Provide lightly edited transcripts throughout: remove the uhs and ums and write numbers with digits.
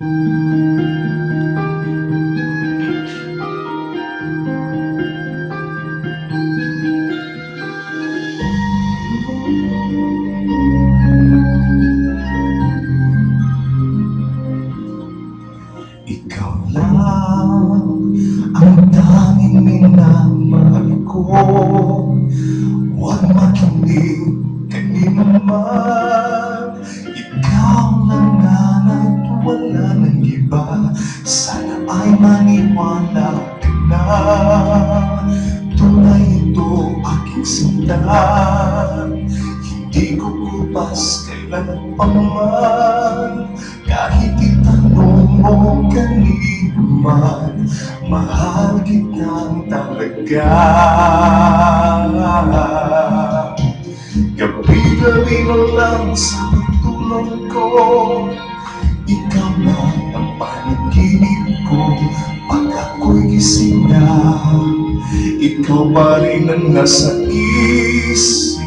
Ikaw lang ang tanging minamahal ko. Huwag makinig kanino man. Ikaw lang at wala ng iba. Sana ay maniwala ka na. Tunay ito aking sinta. Hindi ko kupas kailan pa man. Kahit itanong mo kanino man, mahal kitang talaga. Gabi-gabi na lang sa tulog ko, ikaw na ang panaginip ko. Pag ako'y gising na, ikaw pa rin ang nasa isip.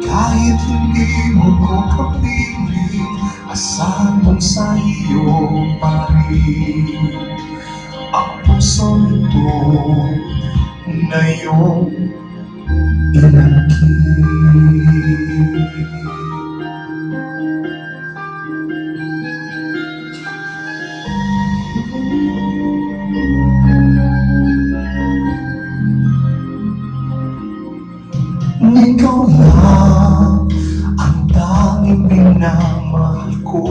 Kahit hindi mo ko kapiling, asahan mong sa iyo pa rin ang puso nito na iyong inangkin. Ikaw lang ang tanging minamahal ko.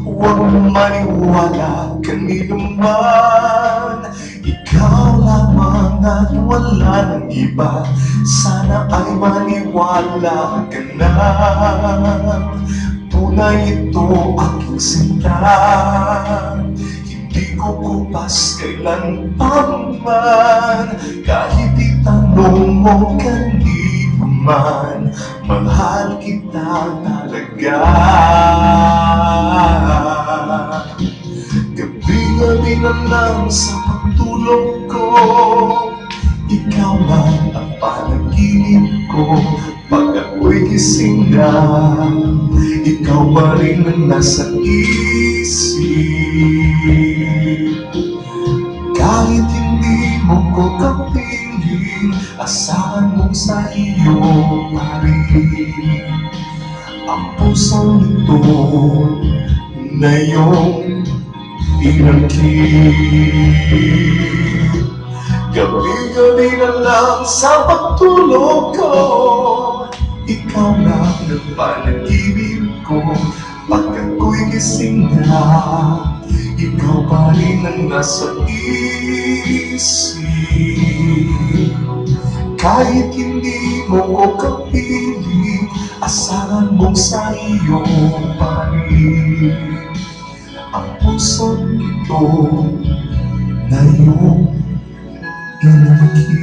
Huwag maniwala kanino man. Ikaw lamang at wala ng iba. Sana ay maniwala ka na. Tunay ito aking sinta. Hindi ko kupas kailan pa man. Kahit itanong mo kanino man, mahal kita talaga. Gabi-gabi na lang sa pagtulog ko, ikaw lang ang panaginip ko. Pag ako'y gising na, ikaw pa rin ang nasa isip. Kahit hindi mo ko kapiling, asahan mong sa iyo pa rin ang puso nito na iyong inangkin. Gabi-gabi na lang sa pagtulog ko, ikaw na ang panaginip ko. Pag ako'y gising na, ikaw pa rin ang nasa isip. Kahit hindi mo ko kapiling, asahan mong sa iyo pa rin ang puso nito na iyong inangkin.